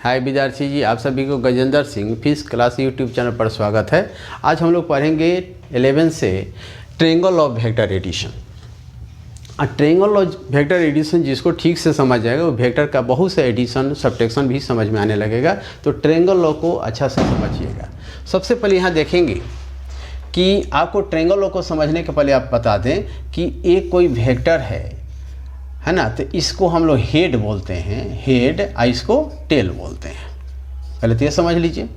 हाय विद्यार्थी जी, आप सभी को Gajendra Singh physics class YouTube channel पर स्वागत है। आज हम लोग पढ़ेंगे 11 से triangle of vector addition. Triangle of vector addition जिसको ठीक से समझ जाएगा वो वेक्टर का बहुत से एडिशन सब्ट्रैक्शन भी समझ में आने लगेगा। तो ट्रायंगल लॉ को अच्छा से समझिएगा। सबसे पहले यहाँ देखेंगे कि आपको ट्रायंगल लॉ को समझने के पहले आप बता दें कि एक कोई वेक्टर है ना, तो इसको हम लोग हेड बोलते हैं, हेड, और इसको टेल बोलते हैं। पहले तो ये समझ लीजिए।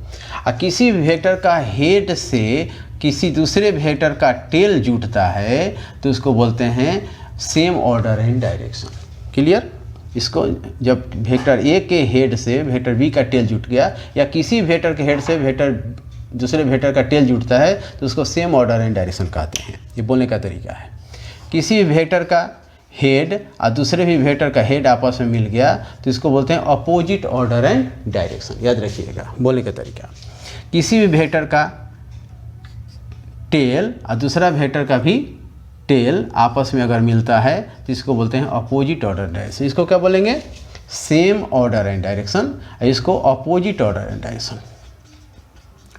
और किसी वेक्टर का हेड से किसी दूसरे वेक्टर का टेल जुटता है तो उसको बोलते हैं same order and direction. Clear? इसको जब वेक्टर ए के हेड से वेक्टर बी का टेल जुट गया या किसी वेक्टर के हेड से वेक्टर दूसरे वेक्टर का टेल जुटता है तो उसको सेम ऑर्डर एंड डायरेक्शन कहते हैं। ये बोलने का तरीका है। किसी वेक्टर का हेड और दूसरे भी वेक्टर का हेड आपस में मिल गया तो इसको बोलते हैं अपोजिट ऑर्डर एंड डायरेक्शन। याद रखिएगा बोलने का तरीका। किसी भी वेक्टर का टेल और दूसरा वेक्टर का भी टेल आपस में अगर मिलता है तो इसको बोलते हैं अपोजिट ऑर्डर डायरेक्शन। इसको क्या बोलेंगे? Same order and direction. इसको अपोजिट ऑर्डर एंड डायरेक्शन,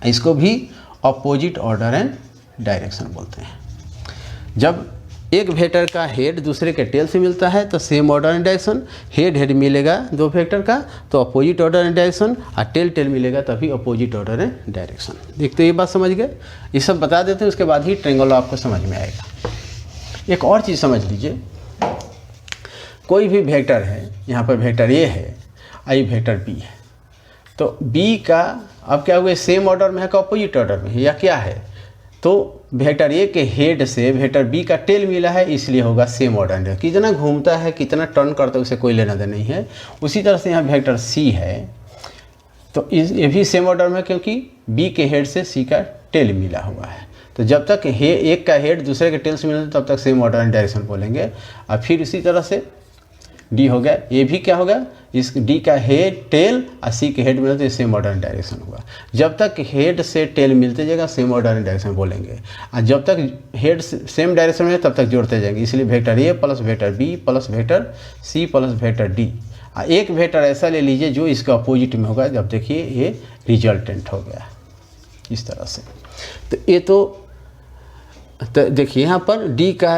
इसको भी अपोजिट ऑर्डर एंड डायरेक्शन बोलते हैं। जब एक वेक्टर का हेड दूसरे के टेल से मिलता है तो same order and direction, head head मिलेगा दो वेक्टर का तो अपोजिट ऑर्डर एंड डायरेक्शन, और टेल टेल मिलेगा तभी अपोजिट ऑर्डर एंड डायरेक्शन। देखते ये बात समझ गए। ये सब बता देते हैं, उसके बाद ही ट्रायंगल आपको समझ में आएगा। एक और चीज़ समझ लीजिए, कोई भी वेक्टर है, यहाँ पर वेक्टर ए है, आई वेक्टर बी है, तो बी का अब क्या हुआ, सेम ऑर्डर में है कि अपोजिट ऑर्डर में है या क्या है? तो वेक्टर ए के हेड से वेक्टर बी का टेल मिला है इसलिए होगा सेम ऑर्डर। कितना घूमता है कितना टर्न करता है उसे कोई लेना देना नहीं है। उसी तरह से यहाँ वेक्टर सी है तो ये भी सेम ऑर्डर में है क्योंकि बी के हेड से सी का टेल मिला हुआ है। तो जब तक एक का हेड दूसरे के टेल से मिला तब तक सेम ऑर्डर एंड डायरेक्शन बोलेंगे। और फिर इसी तरह से डी हो गया, ये भी क्या होगा, इस डी का हेड टेल और सी के हेड मिलते तो सेम ऑर्डर एंड डायरेक्शन होगा। जब तक हेड से टेल मिलते जाएगा सेम ऑर्डर एंड डायरेक्शन बोलेंगे, और जब तक हेड सेम डायरेक्शन में तब तक जोड़ते जाएंगे। इसलिए vector A plus vector B plus vector C plus vector D. एक वेक्टर ऐसा ले लीजिए जो इसका अपोजिट में होगा, जब देखिए ये रिजल्टेंट हो गया इस तरह से। तो ये तो देखिए यहाँ पर डी का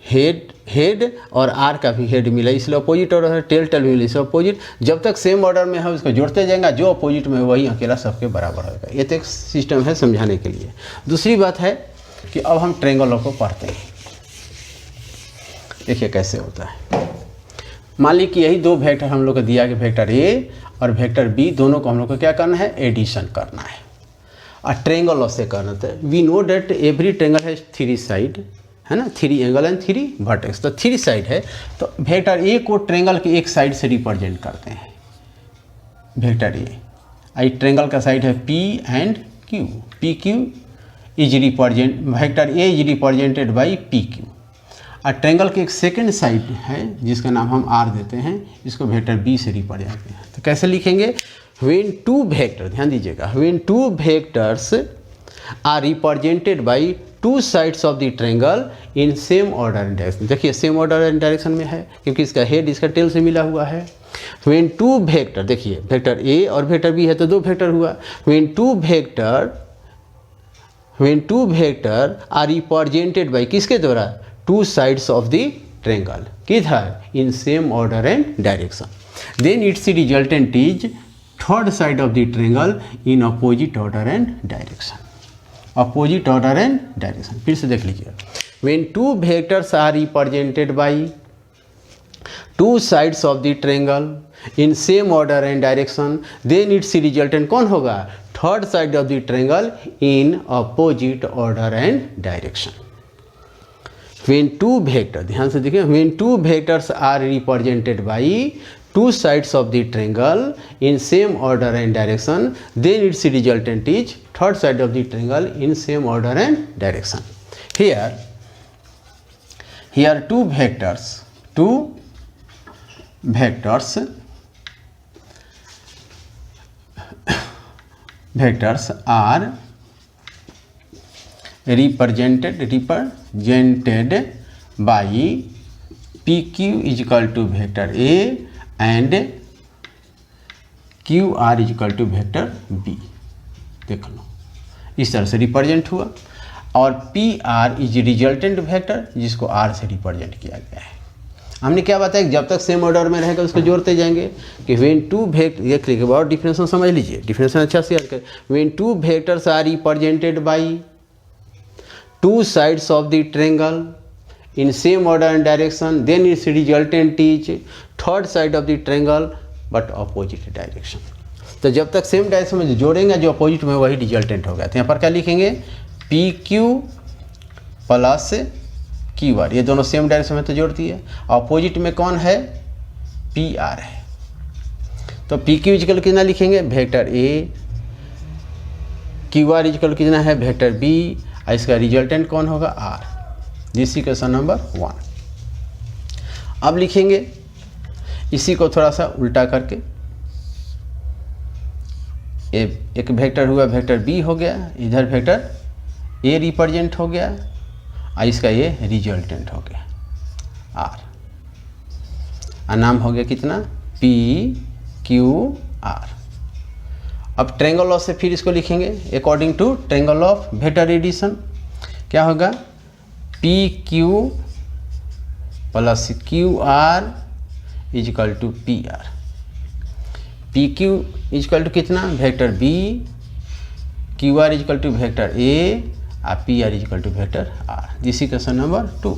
हेड और आर का भी हेड मिला इसलिए अपोजिट ऑर्डर है, टेल टेल मिला इसलिए अपोजिट। जब तक सेम ऑर्डर में है उसको जोड़ते जाएंगे, जो अपोजिट में है वही अकेला सबके बराबर होगा। ये तो एक सिस्टम है समझाने के लिए। दूसरी बात है कि अब हम ट्रायंगल लॉ को पढ़ते हैं। देखिए कैसे होता है। मान ली कि यही दो वेक्टर हम लोग को दिया कि वेक्टर ए और वेक्टर बी दोनों को हम लोग को क्या करना है, एडिशन करना है। और ट्रायंगल लॉ से करना था। We know that every triangle has three side, है ना, three angle and three vertex. तो थ्री साइड है तो वेक्टर ए को ट्रायंगल के एक साइड से रिप्रेजेंट करते हैं। वेक्टर ए आई ट्रायंगल का साइड है P and Q. P Q is represent, vector A is represented by P Q. और ट्रायंगल के एक सेकंड साइड है जिसका नाम हम आर देते हैं, इसको वेक्टर बी से रिप्रेजेंट करते हैं। तो कैसे लिखेंगे? व्हेन टू वेक्टर, ध्यान दीजिएगा, when two vectors are represented by two sides of the triangle in same order and direction. देखिए सेम ऑर्डर एंड डायरेक्शन में है क्योंकि इसका हेड इसका टेल से मिला हुआ है। व्हेन टू वेक्टर, देखिए वेक्टर ए और वेक्टर बी है तो दो वेक्टर हुआ। When two vector are represented by किसके द्वारा, two sides of the triangle, किधर, in same order and direction, then its resultant is third side of the triangle in opposite order and direction. Opposite order and direction फिर से देख लीजिए। When two vectors are represented by two sides of the triangle in same order and direction then its resultant कौन होगा, third side of the triangle in opposite order and direction. When two vector, ध्यान से देखिए, when two vectors are represented by two sides of the triangle in same order and direction then its resultant is third side of the triangle in same order and direction. Here two vectors are represented by PQ is equal to vector A and Q R is equal to vector B, देख लो इस तरह से represent हुआ। और P R is resultant vector जिसको R से represent किया गया है। हमने क्या बताया कि जब तक सेम ऑर्डर में रहेगा उसको जोड़ते जाएंगे कि व्हेन टू वेक्टर, ये क्लिक अबाउट डिफिनेशन समझ लीजिए, डिफिनेशन अच्छा से याद करें। When two vectors are represented by two sides of the triangle in same order and direction then its resultant is third side of the triangle but opposite direction. तो जब तक same direction में जोड़ेंगे जो अपोजिट में वही resultant होगा। तो यहाँ पर क्या लिखेंगे, P Q plus Q are, ये दोनों सेम डायरेक्शन में तो जोड़ती है। अपोजिट में कौन है, पी आर है। तो पी क्यू इजिकल कितना लिखेंगे, vector A, Q R is equal कितना है, वेक्टर बी, और इसका रिजल्टेंट कौन होगा, आर। This equation number 1। अब लिखेंगे इसी को थोड़ा सा उल्टा करके, एक वेक्टर हुआ, वेक्टर बी हो गया, इधर वेक्टर ए रिप्रेजेंट हो गया, और इसका ये रिजल्टेंट हो गया आर, और नाम हो गया कितना, पी क्यू आर। अब ट्रायंगल लॉ से फिर इसको लिखेंगे according to triangle of vector addition. क्या होगा, P Q plus Q R is equal to P R. P Q is equal to कितना, vector B, Q R is equal to vector A, और P R is equal to vector R. This equation number 2।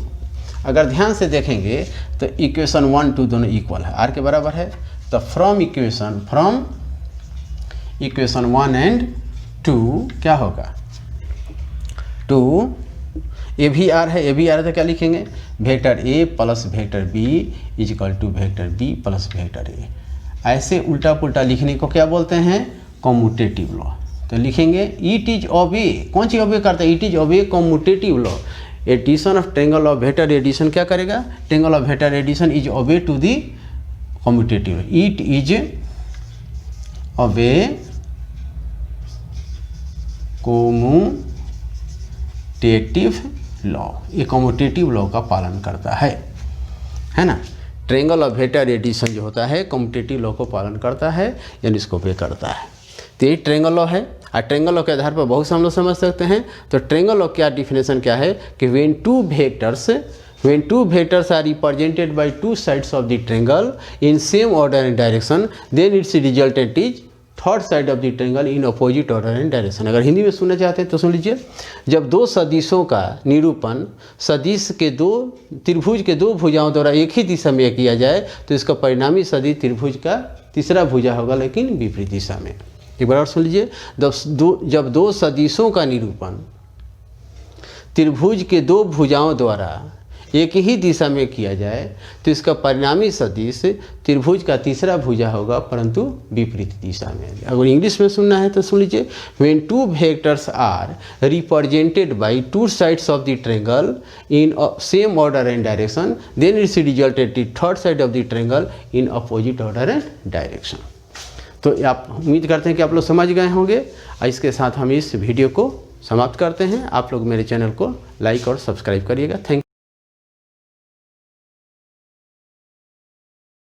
अगर ध्यान से देखेंगे तो equation 1 2 दोनों equal है, are के बराबर है। तो फ्रॉम इक्वेशन 1 एंड 2 क्या होगा, 2 ए भी आर है, ए भी आर है तो क्या लिखेंगे, vector A plus vector B is equal to vector B plus vector A. ऐसे उल्टा पुल्टा लिखने को क्या बोलते हैं, कॉम्यूटेटिव लॉ। तो लिखेंगे इट इज ऑबे, कौन चीज ऑबे करता है, it is obey commutative law. Addition of triangle of vector addition क्या करेगा, triangle of vector addition is obey to the commutative. It is obey commutative law, ये commutative law का पालन करता है ना। ट्रायंगल ऑफ वेक्टर एडिशन जो होता है कॉम्यूटेटिव लॉ को पालन करता है, यानी इसको पे करता है। तो ये ट्रायंगल लॉ है, और ट्रायंगल लॉ के आधार पर बहुत से हम लोग समझ सकते हैं। तो ट्रायंगल लॉ क्या डिफिनेशन क्या है कि when two vectors are represented by two sides of the triangle in same order and direction then its resultant is third side of the triangle in opposite order and direction. अगर हिंदी में सुनना चाहते हैं तो सुन लीजिए, जब दो सदिशों का निरूपण सदिश के त्रिभुज के दो भुजाओं द्वारा एक ही दिशा में किया जाए तो इसका परिणामी सदिश त्रिभुज का तीसरा भुजा होगा, लेकिन विपरीत दिशा में। एक बार और सुन लीजिए, जब दो सदिशों का निरूपण त्रिभुज के दो भुजाओं द्वारा एक ही दिशा में किया जाए तो इसका परिणामी सदिश त्रिभुज का तीसरा भुजा होगा, परंतु विपरीत दिशा में। अगर इंग्लिश में सुनना है तो सुन लीजिए, when two vectors are represented by two sides of the triangle in same order and direction then its resulted in third side of the triangle in opposite order and direction. तो आप उम्मीद करते हैं कि आप लोग समझ गए होंगे। इसके साथ हम इस वीडियो को समाप्त करते हैं। आप लोग मेरे चैनल को लाइक और सब्सक्राइब करिएगा। थैंक